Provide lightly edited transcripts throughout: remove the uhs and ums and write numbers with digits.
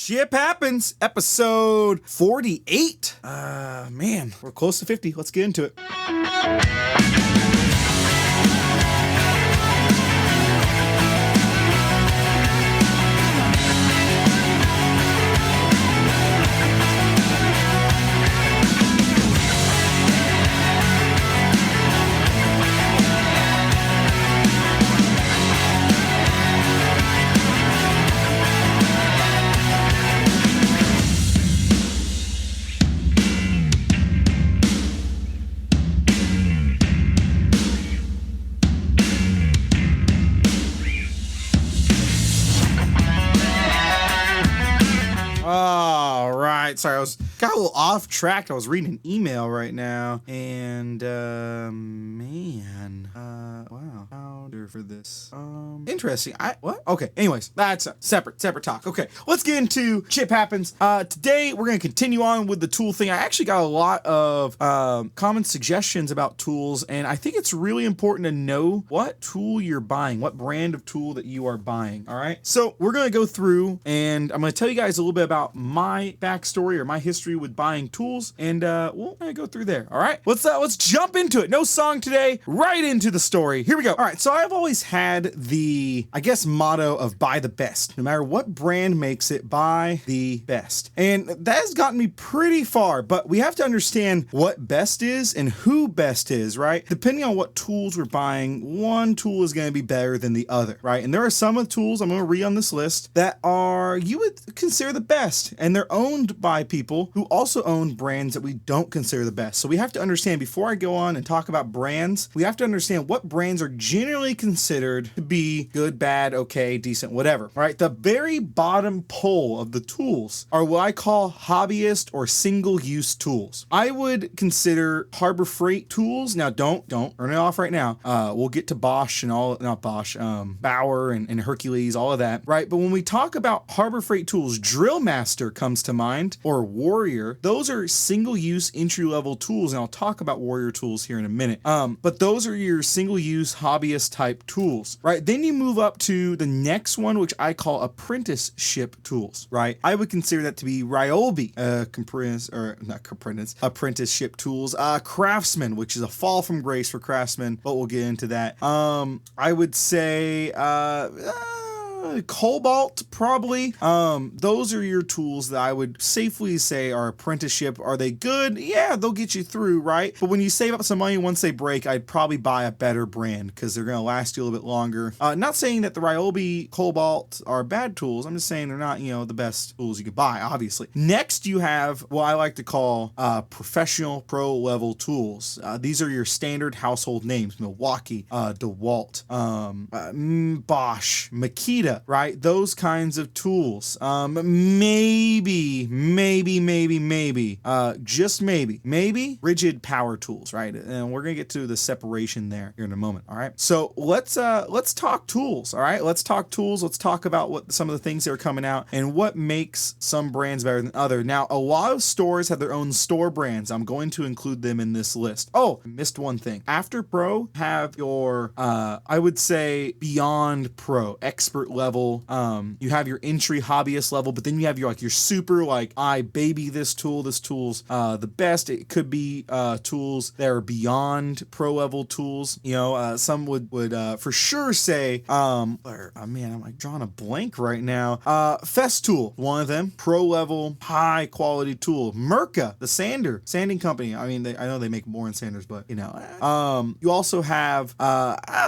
Ship Happens, episode 48. Man, we're close to 50. Let's get into it. Sorry, I got a little off track. I was reading an email right now, and wow, how for this? Interesting. What? Okay. Anyways, that's a separate talk. Okay, let's get into Ship Happens. Today we're gonna continue on with the tool thing. I actually got a lot of common suggestions about tools, and I think it's really important to know what tool you're buying, what brand of tool that you are buying. All right. So we're gonna go through, and I'm gonna tell you guys a little bit about my backstory or my history with buying tools, and we'll go through there. All right, let's jump into it. No song today, right into the story. Here we go. All right, so I've always had the, I guess, motto of buy the best. No matter what brand makes it, buy the best. And that has gotten me pretty far, but we have to understand what best is and who best is, right? Depending on what tools we're buying, one tool is going to be better than the other, right? And there are some of the tools I'm going to read on this list that are, you would consider the best, and they're owned by people who also own brands that we don't consider the best. So we have to understand, before I go on and talk about brands, we have to understand what brands are generally considered to be good, bad, okay, decent, whatever, right? The very bottom pole of the tools are what I call hobbyist or single-use tools. I would consider Harbor Freight tools. Now, don't turn it off right now. We'll get to Bosch and all, not Bosch, Bauer and Hercules, all of that, right? But when we talk about Harbor Freight tools, Drill Master comes to mind, or Warrior. Those are single-use entry-level tools, and I'll talk about Warrior tools here in a minute. But those are your single-use hobbyist type tools, right? Then you move up to the next one, which I call apprenticeship tools, right? I would consider that to be Ryobi, apprenticeship tools. Craftsman, which is a fall from grace for Craftsman, but we'll get into that. I would say Hobart, probably. Those are your tools that I would safely say are apprenticeship. Are they good? Yeah, they'll get you through, right? But when you save up some money, once they break, I'd probably buy a better brand because they're going to last you a little bit longer. Not saying that the Ryobi, Hobart are bad tools. I'm just saying they're not, the best tools you could buy, obviously. Next, you have what I like to call professional pro level tools. These are your standard household names: Milwaukee, DeWalt, Bosch, Makita, right? Those kinds of tools. Maybe, just maybe rigid power tools, right? And we're gonna get to the separation there here in a moment. All right. So let's talk tools. All right. Let's talk tools. Let's talk about what some of the things that are coming out and what makes some brands better than other. Now, a lot of stores have their own store brands. I'm going to include them in this list. Oh, I missed one thing. After Pro, have your I would say beyond Pro, expert level. You have your entry hobbyist level, but then you have your super, I baby this tool. This tool's the best. It could be tools that are beyond pro level tools. Some would for sure say, man, I'm drawing a blank right now. Festool, one of them, pro level, high quality tool. Mirka, the sanding company. I mean, I know they make more than sanders, but you also have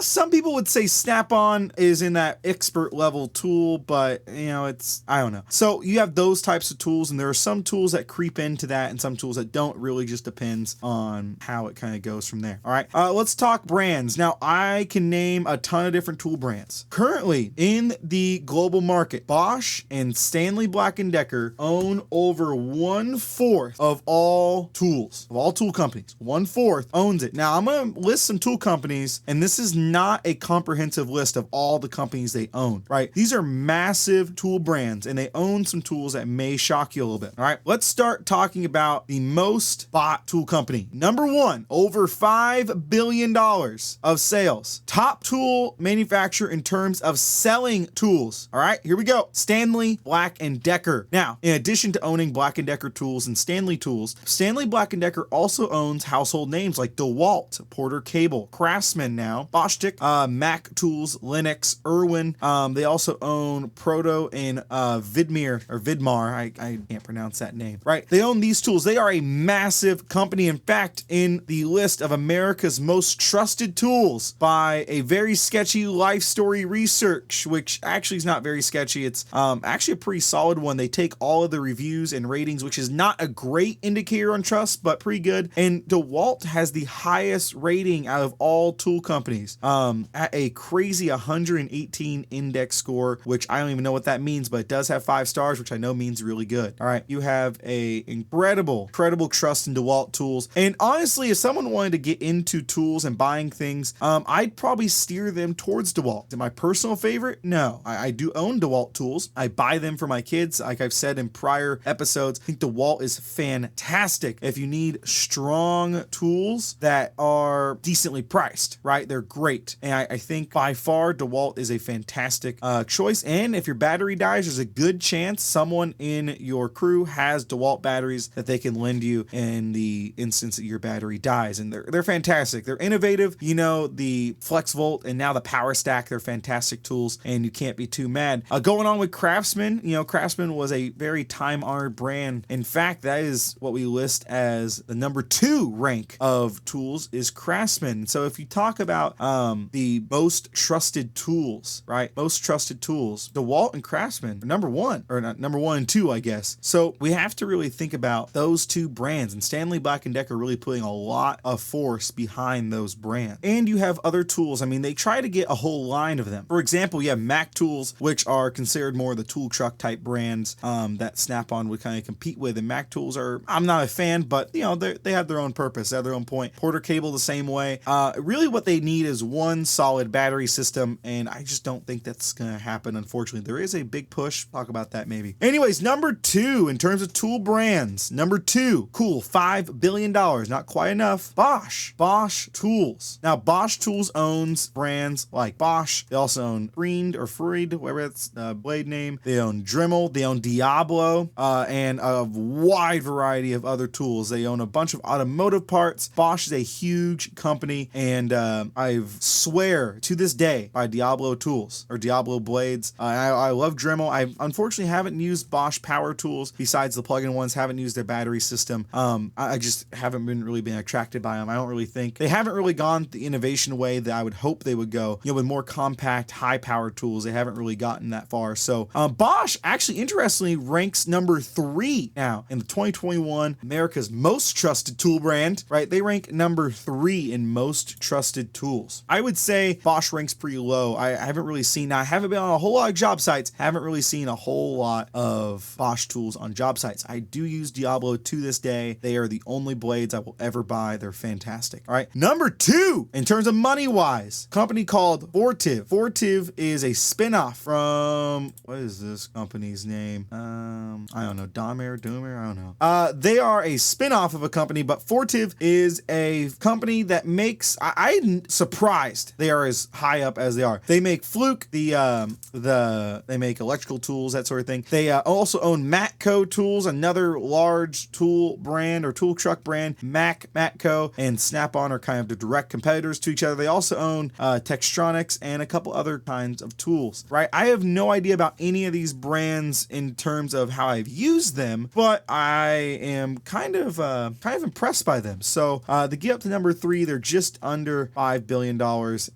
some people would say Snap-on is in that expert level tool, but it's, I don't know. So you have those types of tools, and there are some tools that creep into that and some tools that don't. Really just depends on how it kind of goes from there. All right, let's talk brands. Now, I can name a ton of different tool brands. Currently in the global market, Bosch and Stanley Black & Decker own over 1/4 of all tools, of all tool companies. 1/4 owns it. Now, I'm going to list some tool companies, and this is not a comprehensive list of all the companies they own. right? These are massive tool brands and they own some tools that may shock you a little bit. All right, let's start talking about the most bought tool company. Number one, over $5 billion of sales. Top tool manufacturer in terms of selling tools. All right, here we go. Stanley Black & Decker. Now, in addition to owning Black & Decker tools and Stanley tools, Stanley Black & Decker also owns household names like DeWalt, Porter Cable, Craftsman now, Bosch Tools, Mac Tools, Linux, Irwin. They also own Proto and Vidmar. I can't pronounce that name, right? They own these tools. They are a massive company. In fact, in the list of America's most trusted tools by a very sketchy Life Story Research, which actually is not very sketchy. It's actually a pretty solid one. They take all of the reviews and ratings, which is not a great indicator on trust, but pretty good. And DeWalt has the highest rating out of all tool companies at a crazy 118 index score, which I don't even know what that means, but it does have 5 stars, which I know means really good. All right, you have a incredible trust in DeWalt tools. And honestly, if someone wanted to get into tools and buying things, I'd probably steer them towards DeWalt. Is it my personal favorite? No, I do own DeWalt tools. I buy them for my kids. Like I've said in prior episodes, I think DeWalt is fantastic if you need strong tools that are decently priced, right? They're great. And I think by far DeWalt is a fantastic choice. And if your battery dies, there's a good chance someone in your crew has DeWalt batteries that they can lend you in the instance that your battery dies. And they're fantastic. They're innovative. You know, the FlexVolt and now the Power Stack, they're fantastic tools and you can't be too mad. Going on with Craftsman, you know, Craftsman was a very time-honored brand. In fact, that is what we list as the number 2 rank of tools is Craftsman. So if you talk about the most trusted tools, right? Most trusted tools, DeWalt and Craftsman are number 1, or not number 1 and 2, I guess. So we have to really think about those 2 brands, and Stanley Black & Decker really putting a lot of force behind those brands. And you have other tools. I mean, they try to get a whole line of them. For example, you have Mac Tools, which are considered more the tool truck type brands that Snap-on would kind of compete with. And Mac Tools are, I'm not a fan, but you know, they have their own purpose. They have their own point. Porter Cable the same way. Really what they need is one solid battery system, and I just don't think that's going to happen, unfortunately. There is a big push. Talk about that maybe. Anyways, number 2 in terms of tool brands. Number 2, cool, $5 billion. Not quite enough. Bosch Tools. Now, Bosch Tools owns brands like Bosch. They also own Freund, whatever that's the blade name. They own Dremel. They own Diablo, and a wide variety of other tools. They own a bunch of automotive parts. Bosch is a huge company, and I swear to this day by Diablo tools or Diablo blades. I love Dremel. I unfortunately haven't used Bosch power tools besides the plug-in ones. Haven't used their battery system. I just haven't really been attracted by them. I don't really think they haven't really gone the innovation way that I would hope they would go. You know, with more compact, high-power tools, they haven't really gotten that far. So Bosch actually, interestingly, ranks number 3 now in the 2021 America's most trusted tool brand. Right, they rank number 3 in most trusted tools. I would say Bosch ranks pretty low. I haven't really seen. Now, I haven't been on a whole lot of job sites. Haven't really seen a whole lot of Bosch tools on job sites. I do use Diablo to this day. They are the only blades I will ever buy. They're fantastic. All right. Number 2, in terms of money wise, company called Fortive. Fortive is a spinoff from, what is this company's name? I don't know. Doomer? I don't know. They are a spinoff of a company, but Fortive is a company that makes, I'm surprised they are as high up as they are. They make Fluke, they make electrical tools, that sort of thing. They also own Matco Tools, another large tool brand or tool truck brand. Matco and Snap-on are kind of the direct competitors to each other. They also own Textronics and a couple other kinds of tools, right? I have no idea about any of these brands in terms of how I've used them, but I am kind of impressed by them. So to get up to number 3, they're just under $5 billion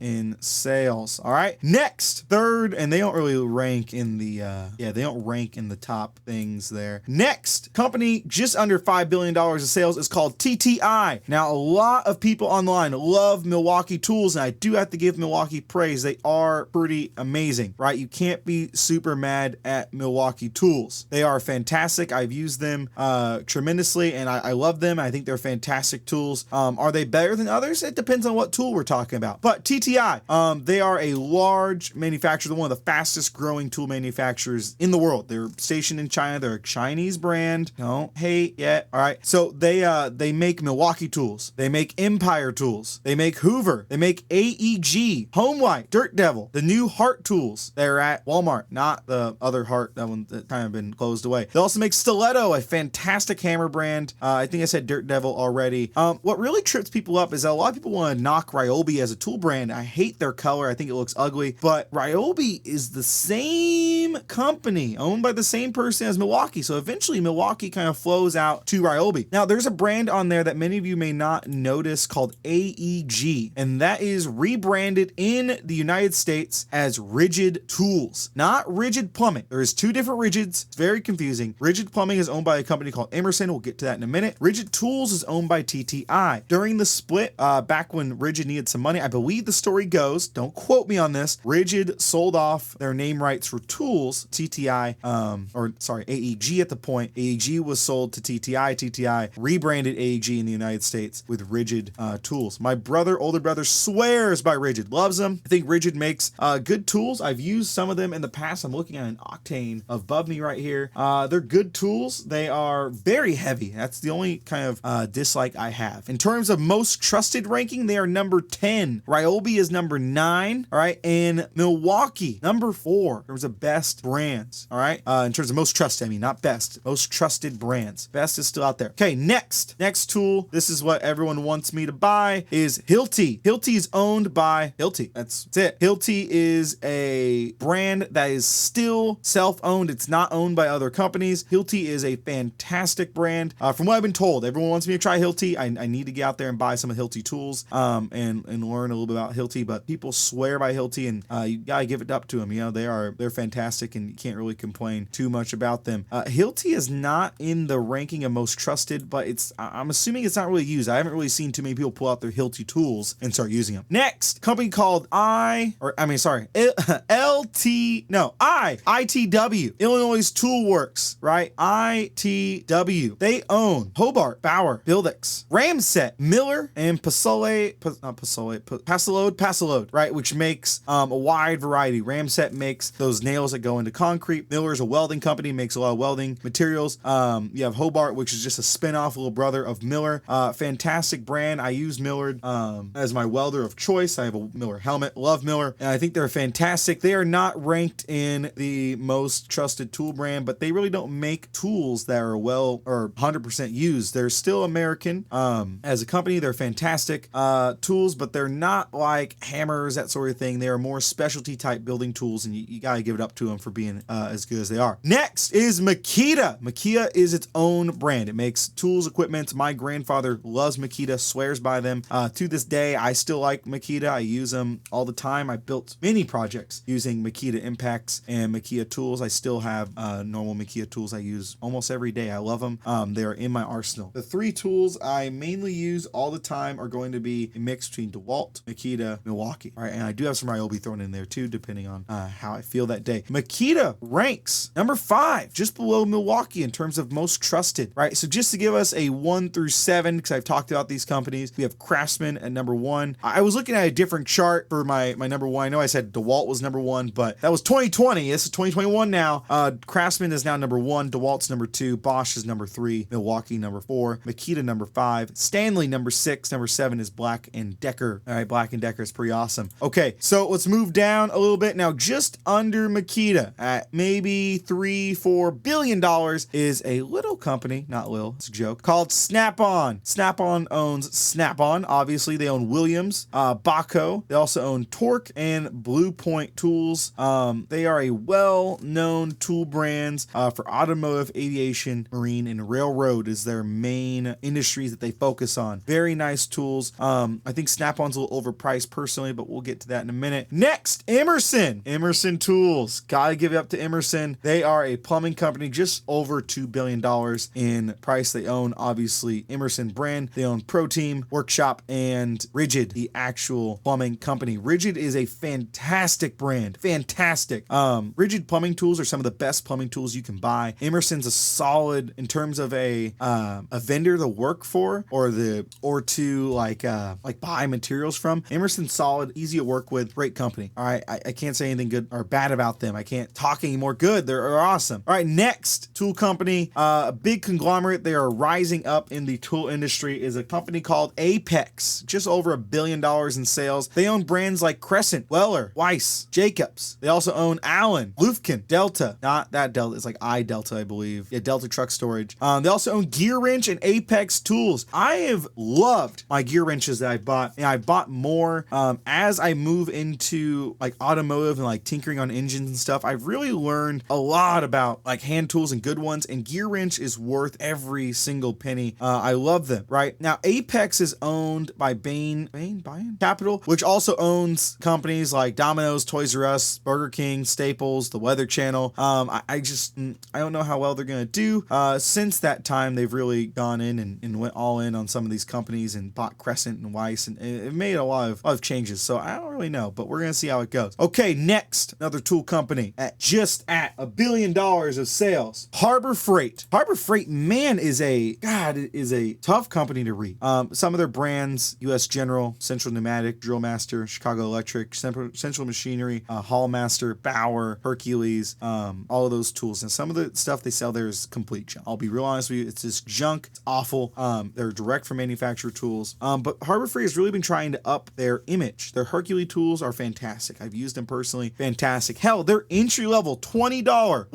in sales. All right. Next, third, and they don't really rank in the they don't rank in the top things there. Next company, just under $5 billion of sales, is called TTI. Now, a lot of people online love Milwaukee tools, and I do have to give Milwaukee praise. They are pretty amazing, right? You can't be super mad at Milwaukee tools. They are fantastic. I've used them tremendously, and I love them. I think they're fantastic tools. Are they better than others? It depends on what tool we're talking about. But TTI, they are a large manufacturer manufacturer. They're one of the fastest growing tool manufacturers in the world. They're stationed in China. They're a Chinese brand. No hate yet. All right. So they make Milwaukee tools. They make Empire tools. They make Hoover. They make AEG, Home White, Dirt Devil, the new Hart tools. They're at Walmart, not the other Hart, that one that kind of been closed away. They also make Stiletto, a fantastic hammer brand. I think I said Dirt Devil already. What really trips people up is that a lot of people want to knock Ryobi as a tool brand. I hate their color. I think it looks ugly, but Ryobi is the same company owned by the same person as Milwaukee. So eventually Milwaukee kind of flows out to Ryobi. Now there's a brand on there that many of you may not notice called AEG, and that is rebranded in the United States as Rigid Tools, not Rigid Plumbing. There's two different Rigids. It's very confusing. Rigid Plumbing is owned by a company called Emerson. We'll get to that in a minute. Rigid Tools is owned by TTI. During the split, back when Rigid needed some money, I believe the story goes, don't quote me on this, Rigid sold off their name rights for tools, TTI, AEG at the point. AEG was sold to TTI. TTI rebranded AEG in the United States with Rigid tools. My older brother swears by Rigid, loves them. I think Rigid makes good tools. I've used some of them in the past. I'm looking at an Octane above me right here. They're good tools. They are very heavy. That's the only kind of dislike I have. In terms of most trusted ranking, they are number 10. Ryobi is number 9. All right. And Milwaukee, number 4. In terms of best brands. All right. In terms of most trusted, I mean, not best, most trusted brands. Best is still out there. Okay. Next tool. This is what everyone wants me to buy is Hilti. Hilti is owned by Hilti. That's it. Hilti is a brand that is still self-owned. It's not owned by other companies. Hilti is a fantastic brand. From what I've been told, everyone wants me to try Hilti. I need to get out there and buy some of Hilti tools and learn a little bit about Hilti, but people swear by Hilti, and you gotta give it up to them. You know, they're fantastic, and you can't really complain too much about them. Hilti is not in the ranking of most trusted, but I'm assuming it's not really used. I haven't really seen too many people pull out their Hilti tools and start using them. Next, company called ITW, Illinois Tool Works, right? ITW. They own Hobart, Bauer, Buildex, Ramset, Miller, and Pasolode, right? Which makes a wide variety. Ramset makes those nails that go into concrete. Miller's a welding company, makes a lot of welding materials. You have Hobart, which is just a spin-off little brother of Miller. Fantastic brand. I use Miller as my welder of choice. I have a Miller helmet. Love Miller, and I think they're fantastic. They are not ranked in the most trusted tool brand, but they really don't make tools that are 100% used. They're still American. As a company, they're fantastic tools, but they're not like hammers, that sort of thing. They are more specialty type building tools, and you gotta give it up to them for being as good as they are. Next is Makita. Makita is its own brand. It makes tools, equipment. My grandfather loves Makita, swears by them. To this day, I still like Makita. I use them all the time. I built many projects using Makita impacts and Makita tools. I still have normal Makita tools I use almost every day. I love them. They are in my arsenal. The 3 tools I mainly use all the time are going to be a mix between DeWalt, Makita, Milwaukee. All right, and I do have some Ryobi thrown in there too, depending on how I feel that day. Makita ranks number 5, just below Milwaukee in terms of most trusted, right? So just to give us a 1 through 7, because I've talked about these companies, we have Craftsman at number 1. I was looking at a different chart for my number 1. I know I said DeWalt was number 1, but that was 2020. This is 2021 now. Craftsman is now number 1. DeWalt's number 2. Bosch is number 3. Milwaukee number 4. Makita number 5. Stanley number 6. Number 7 is Black & Decker. All right, Black & Decker is pretty awesome. Okay, so let's move down a little bit. Now, just under Makita at maybe $3-4 billion is a little company, not little, it's a joke, called Snap-on. Snap-on owns Snap-on. Obviously, they own Williams, Baco. They also own Torque and Blue Point Tools. They are a well-known tool brands for automotive, aviation, marine, and railroad is their main industries that they focus on. Very nice tools. I think Snap-on's a little overpriced personally, but we'll get to that in a minute. Next, Emerson. Emerson Tools. Gotta give it up to Emerson. They are a plumbing company, just over $2 billion in price. They own, obviously, Emerson brand. They own Pro Team, Workshop, and Rigid, the actual plumbing company. Rigid is a fantastic brand. Fantastic. Rigid plumbing tools are some of the best plumbing tools you can buy. Emerson's a solid in terms of a vendor to work for or to buy materials from. Emerson's solid, easy to work with, great company. All right, I can't say anything good or bad about them. I can't talk any more good. They're awesome. All right, next tool company, a big conglomerate. They are rising up in the tool industry, is a company called Apex. Just over $1 billion in sales. They own brands like Crescent, Weller, Weiss, Jacobs. They also own Allen, Lufkin, Delta. Not that Delta. It's like Delta, I believe. Yeah, Delta Truck Storage. They also own Gear Wrench and Apex Tools. I have loved my gear wrenches that I bought. And I bought more as I move into like automotive and like tinkering on engines and stuff. I've really learned a lot about like hand tools and good ones, and Gear Wrench is worth every single penny. I love them. Right now, Apex is owned by Bain Capital, which also owns companies like Domino's, Toys R Us, Burger King, Staples, the Weather Channel. I don't know how well they're gonna do. Since that time, they've really gone in and went all in on some of these companies and bought Crescent and Weiss, and it made a lot of changes. So I don't really know, but we're gonna see how it goes. Okay, next, another tool company at $1 billion of sales. Harbor Freight. Harbor Freight, man, is a tough company to read. Some of their brands: U.S. General, Central Pneumatic, Drill Master, Chicago Electric, Central Machinery, Hall Master, Bauer, Hercules, all of those tools. And some of the stuff they sell there is complete junk. I'll be real honest with you, it's just junk. It's awful. They're direct from manufacturer tools. But Harbor Freight has really been trying to up their image. Their Hercules tools are fantastic. I've used them personally. Fantastic. Hell, their entry-level $20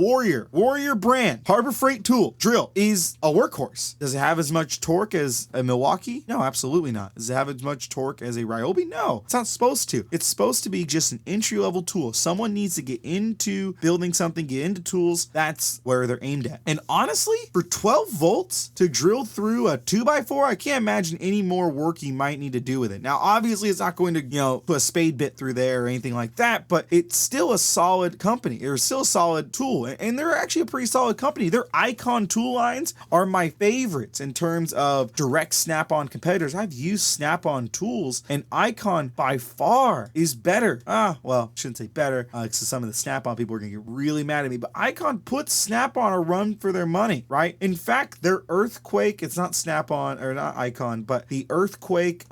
Warrior brand Harbor Freight tool drill is a workhorse. Does it have as much torque as a Milwaukee? No, absolutely not. Does it have as much torque as a Ryobi? No, it's not supposed to. It's supposed to be just an entry-level tool. Someone needs to get into building something, get into tools. That's where they're aimed at. And honestly, for 12 volts to drill through a 2x4, I can't imagine any more work you might need to do with it. Now, obviously, it's not going to, put a spade bit through there or anything like that, but it's still a solid company. It's still a solid tool, and they're actually a pretty solid company. Their Icon tool lines are my favorites in terms of direct Snap-on competitors. I've used Snap-on tools, and Icon by far is better. Well, I shouldn't say better, because some of the Snap-on people are going to get really mad at me, but Icon puts Snap-on a run for their money, right? In fact, their Earthquake, it's not Snap-on, or not Icon, but the Earthquake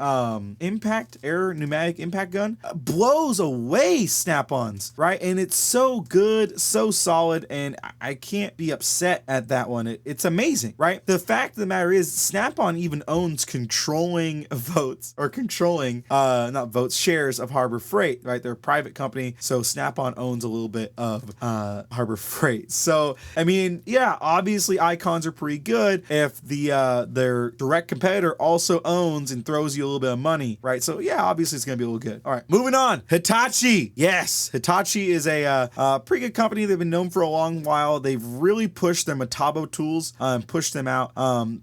pneumatic impact gun blows away Snap-ons, right? And it's so good, so solid, and I can't be upset at that one. It's amazing, right? The fact of the matter is, Snap-on even owns controlling votes, or controlling, not votes, shares of Harbor Freight, right? They're a private company, so Snap-on owns a little bit of Harbor Freight. So, I mean, yeah, obviously Icons are pretty good if their direct competitor also owns and throws you a little bit of money, right? So yeah, obviously it's gonna be a little good. All right, moving on. Hitachi. Yes, Hitachi is a pretty good company. They've been known for a long while. They've really pushed their Metabo tools and pushed them out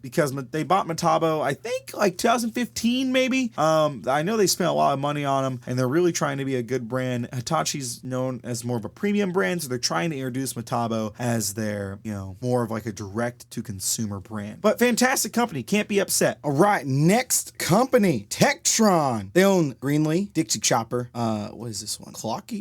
because they bought Metabo, I think like 2015 maybe. I know they spent a lot of money on them, and they're really trying to be a good brand. Hitachi's known as more of a premium brand, so they're trying to introduce Metabo as their, more of like a direct to consumer brand. But fantastic company, can't be upset. All right, next company, Tectron. They own Greenlee, Dixie Chopper. What is this one? Clark?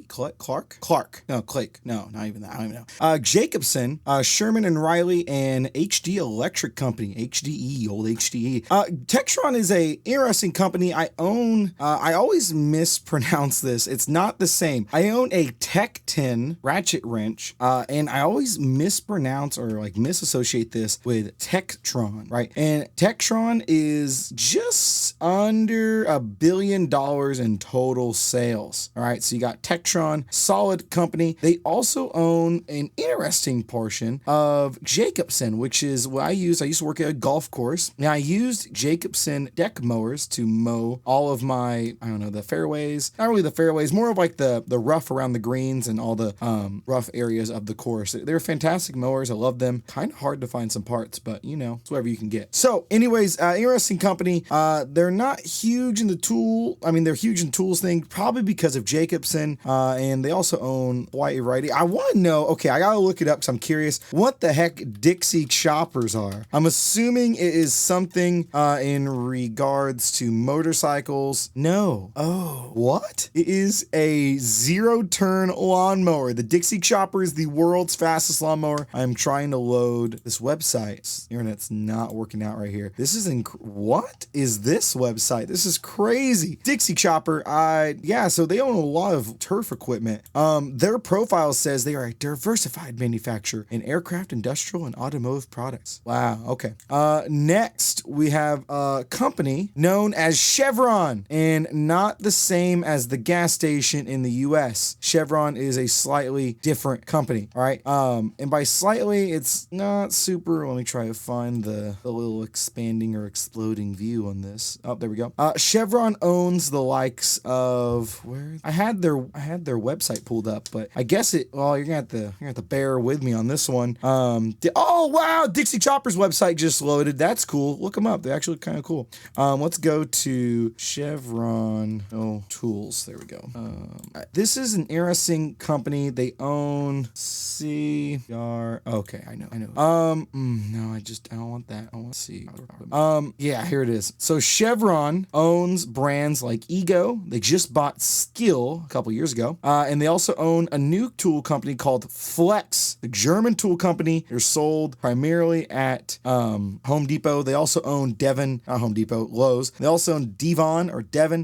No, Clake. No, not even that. I don't even know. Jacobson, Sherman and Riley, and HD Electric Company. HDE, old HDE. Tectron is a interesting company. I own, I always mispronounce this. It's not the same. I own a Tecton ratchet wrench, and I always mispronounce or like misassociate this with Tectron, right? And Tectron is just under $1 billion in total sales. All right, so you got Tectron, solid company. They also own an interesting portion of Jacobson, which is what I use. I used to work at a golf course. Now I used Jacobson deck mowers to mow all of my, the fairways. Not really the fairways, more of like the rough around the greens and all the rough areas of the course. They're fantastic mowers. I love them. Kind of hard to find some parts, but it's whatever you can get. So anyways, interesting company. They're not huge in the tool. They're huge in tools thing, probably because of Jacobson, and they also own quite a variety. I want to know, okay, I gotta look it up because I'm curious what the heck Dixie choppers are. I'm assuming it is something in regards to motorcycles. No. Oh, what? It is a zero-turn lawnmower. The Dixie chopper is the world's fastest lawnmower. I'm trying to load this website. Internet's not working out right here. This is what is this website? This is crazy. Dixie chopper. So they own a lot of turf equipment. Their profile says they are a diversified manufacturer in aircraft, industrial, and automotive products. Wow. Okay. Next, we have a company known as Chevron, and not the same as the gas station in the US. Chevron is a slightly different company. All right. And by slightly, it's not super. Let me try to find the little expanding or exploding view on this. Oh, there we go. Chevron owns the likes of where I had their website pulled up, but I guess well, you're gonna have to bear with me on this one. Oh wow, Dixie Chopper's website just loaded. That's cool. Look them up. They're actually kind of cool. Let's go to Chevron Tools. There we go. This is an interesting company. They own CR. Okay, I know. No, I don't want that. I want to see. Yeah, here it is. So Chevron owns brands like Ego. They just bought Skill a couple years ago. And they also own a new tool company called Flex, the German tool company. They're sold primarily at Home Depot. They also own Lowe's. They also own Devon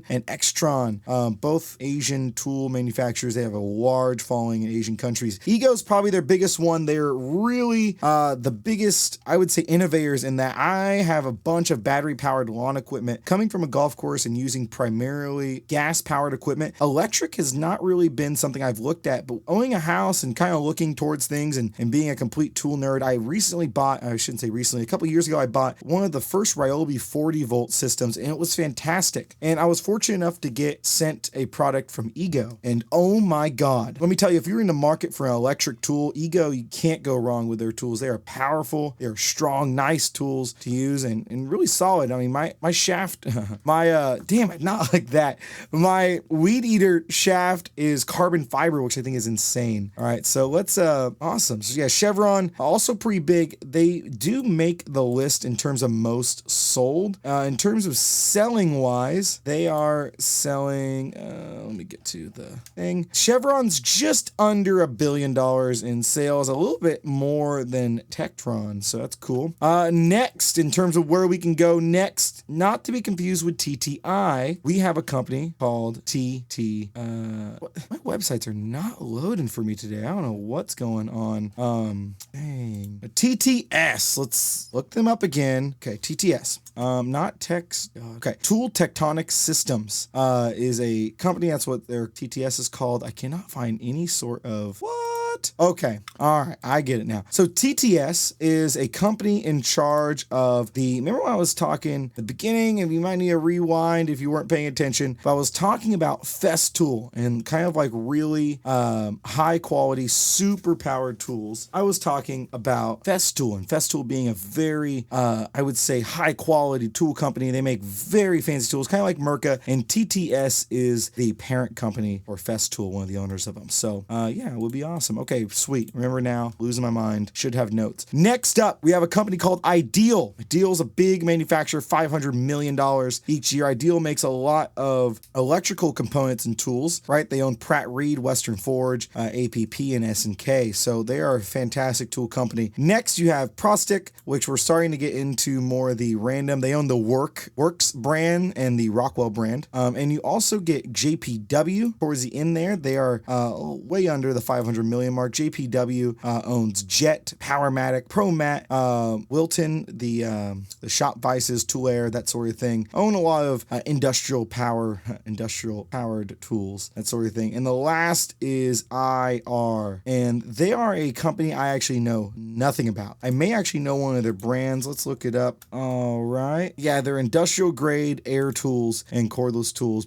and Tectron, both Asian tool manufacturers. They have a large following in Asian countries. Ego is probably their biggest one. They're really the biggest, I would say, innovators in that I have a bunch of battery-powered lawn equipment coming from a golf course and using primarily gas-powered equipment. Electric has not really been something I've looked at, but owning a house and kind of looking towards things and being a complete tool nerd, a couple years ago, I bought one of the first Ryobi 40-volt systems, and it was fantastic. And I was fortunate enough to get sent a product from Ego, and oh my God. Let me tell you, if you're in the market for an electric tool, Ego, you can't go wrong with their tools. They are powerful, they are strong, nice tools to use, and really solid. I mean, my shaft, not like that. My weed eater shaft is carbon fiber, which I think is insane. All right, so let's, awesome. So yeah, Chevron, also pretty big. They do make the list in terms of most sold. In terms of selling wise, they are selling, let me get to the thing. Chevron's just under $1 billion in sales, a little bit more than Tectron, so that's cool. Next, in terms of where we can go next, not to be confused with TTI, we have a company called TT. My websites are not loading for me today. I don't know what's going on. Dang. TTS. Let's look them up again. Okay, TTS. Not Tex. Okay, Tool Tectonic Systems is a company. That's what their TTS is called. I cannot find any sort of what. Okay, all right, I get it now. So TTS is a company in charge of remember when I was talking at the beginning, and you might need a rewind if you weren't paying attention, but I was talking about Festool and kind of like really high quality, super powered tools. I was talking about Festool, and Festool being a very, I would say, high quality tool company. They make very fancy tools, kind of like Merca, and TTS is the parent company for Festool, one of the owners of them. So yeah, it would be awesome. Okay, sweet. Remember now, losing my mind. Should have notes. Next up, we have a company called Ideal. Ideal's a big manufacturer, $500 million each year. Ideal makes a lot of electrical components and tools, right? They own Pratt Reed, Western Forge, APP, and S&K. So they are a fantastic tool company. Next, you have Prostic, which we're starting to get into more of the random. They own the Works brand and the Rockwell brand. And you also get JPW towards the end there. They are way under the 500 million mark. JPW owns Jet, Powermatic, ProMat, Wilton, the Shop Vices, Tool Air, that sort of thing. Own a lot of industrial powered tools, that sort of thing. And the last is IR, and they are a company I actually know nothing about. I may actually know one of their brands. Let's look it up. All right. Yeah, they're industrial grade air tools and cordless tools.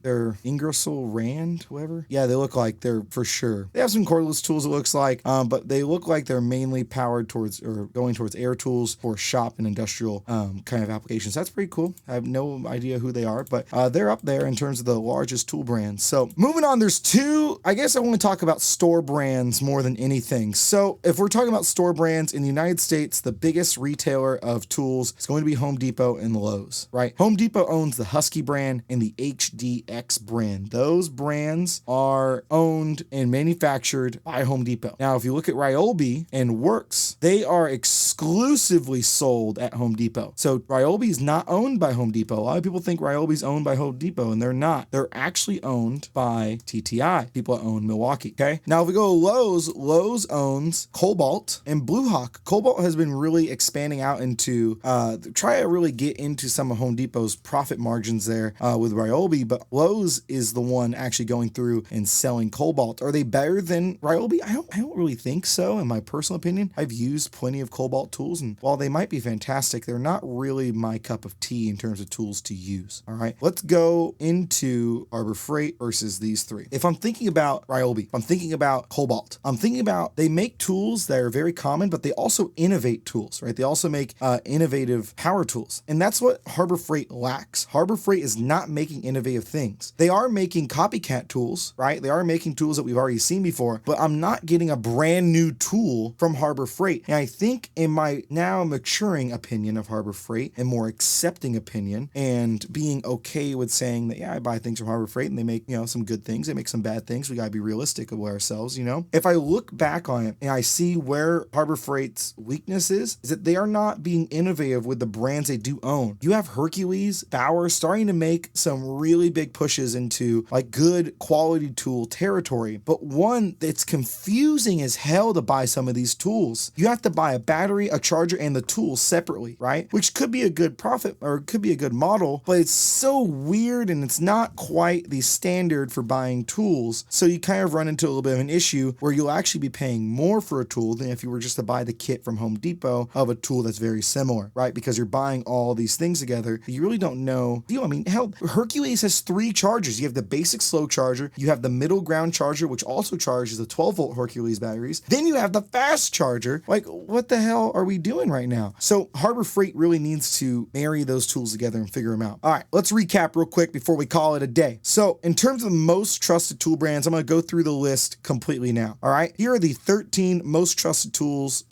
They're Ingersoll Rand, whoever. Yeah, they look like they're for sure. They have some cordless tools, it looks like, but they look like they're mainly powered towards or going towards air tools for shop and industrial kind of applications. That's pretty cool. I have no idea who they are, but they're up there in terms of the largest tool brands. So moving on, there's two, I guess I want to talk about store brands more than anything. So if we're talking about store brands in the United States, the biggest retailer of tools is going to be Home Depot and Lowe's, right? Home Depot owns the Husky brand and the HDX brand. Those brands are owned and manufactured by Home Depot. Now, if you look at Ryobi and Works, they are exclusively sold at Home Depot. So Ryobi is not owned by Home Depot. A lot of people think Ryobi's owned by Home Depot, and they're not. They're actually owned by TTI, people that own Milwaukee. Okay. Now, if we go to Lowe's, Lowe's owns Cobalt and Blue Hawk. Cobalt has been really expanding out into try to really get into some of Home Depot's profit margins there with Ryobi, but Lowe's is the one actually going through and selling Cobalt. Are they better than Ryobi? I don't really think so, in my personal opinion. I've used plenty of Cobalt tools, and while they might be fantastic, they're not really my cup of tea in terms of tools to use. All right, let's go into Harbor Freight versus these three. If I'm thinking about Ryobi, if I'm thinking about Cobalt, I'm thinking about they make tools that are very common, but they also innovate tools, right? They also make innovative power tools, and that's what Harbor Freight lacks. Harbor Freight is not making innovative things. They are making copycat tools, right? They are making tools that we've already seen before, but I'm not getting a brand new tool from Harbor Freight. And I think in my now maturing opinion of Harbor Freight and more accepting opinion and being okay with saying that, yeah, I buy things from Harbor Freight and they make, some good things. They make some bad things. We got to be realistic with ourselves, If I look back on it and I see where Harbor Freight's weakness is that they are not being innovative with the brands they do own. You have Hercules, Bauer starting to make some really big pushes into like good quality tool territory, but one that's confusing as hell to buy some of these tools. You have to buy a battery, a charger, and the tools separately, right? Which could be a good profit or it could be a good model, but it's so weird and it's not quite the standard for buying tools. So you kind of run into a little bit of an issue where you'll actually be paying more for a tool than if you were just to buy the kit from Home Depot of a tool that's very similar, right? Because you're buying all these things together. You really don't know. Hell, Hercules has 3 chargers. You have the basic slow charger, you have the middle ground charger, which also charges the 12-volt Hercules batteries. Then you have the fast charger. Like, what the hell are we doing right now? So Harbor Freight really needs to marry those tools together and figure them out. All right, let's recap real quick before we call it a day. So in terms of the most trusted tool brands, I'm going to go through the list completely now. All right, here are the 13 most trusted tools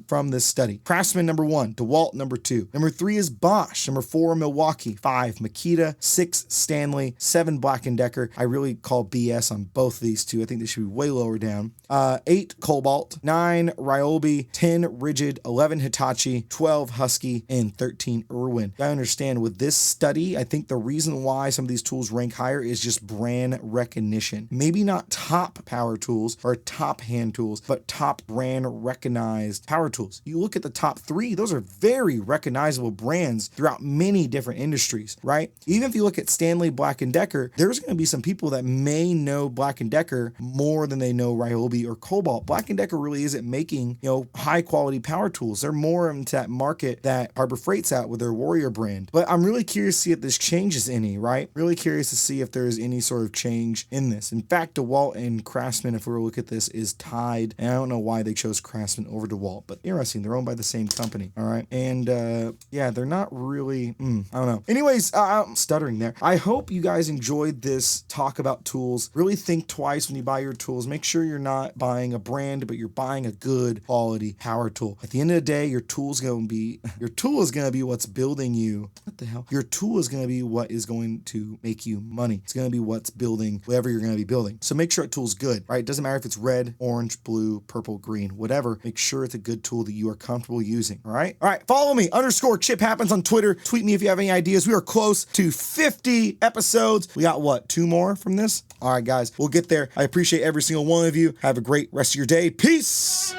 from this study. Craftsman number 1, DeWalt number 2. Number 3 is Bosch. Number 4, Milwaukee. 5, Makita. 6, Stanley. 7, Black & Decker. I really call BS on both of these two. I think they should be way lower down. 8, Cobalt. 9, Ryobi. 10, Rigid. 11, Hitachi. 12, Husky. And 13, Irwin. I understand with this study, I think the reason why some of these tools rank higher is just brand recognition. Maybe not top power tools or top hand tools, but top brand recognized power tools. You look at the top 3, those are very recognizable brands throughout many different industries, right? Even if you look at Stanley, Black & Decker, there's going to be some people that may know Black & Decker more than they know Ryobi or Cobalt. Black & Decker really isn't making, high quality power tools. They're more into that market that Harbor Freight's at with their Warrior brand. But I'm really curious to see if this changes any, right? Really curious to see if there's any sort of change in this. In fact, DeWalt and Craftsman, if we were to look at this, is tied. And I don't know why they chose Craftsman over DeWalt, but interesting. They're owned by the same company. All right. And they're not really, I don't know. Anyways, I'm stuttering there. I hope you guys enjoyed this talk about tools. Really think twice when you buy your tools. Make sure you're not buying a brand, but you're buying a good quality power tool. At the end of the day, your tool is going to be what's building you. What the hell? Your tool is going to be what is going to make you money. It's going to be what's building whatever you're going to be building. So make sure that tool's good, right? It doesn't matter if it's red, orange, blue, purple, green, whatever. Make sure it's a good tool that you are comfortable using. All right. All right. Follow me _Chip Happens on Twitter. Tweet me if you have any ideas. We are close to 50 episodes. We got 2 more from this? All right, guys, we'll get there. I appreciate every single one of you. Have a great rest of your day. Peace.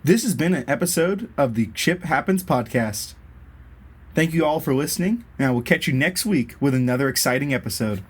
This has been an episode of the Chip Happens podcast. Thank you all for listening, and I will catch you next week with another exciting episode.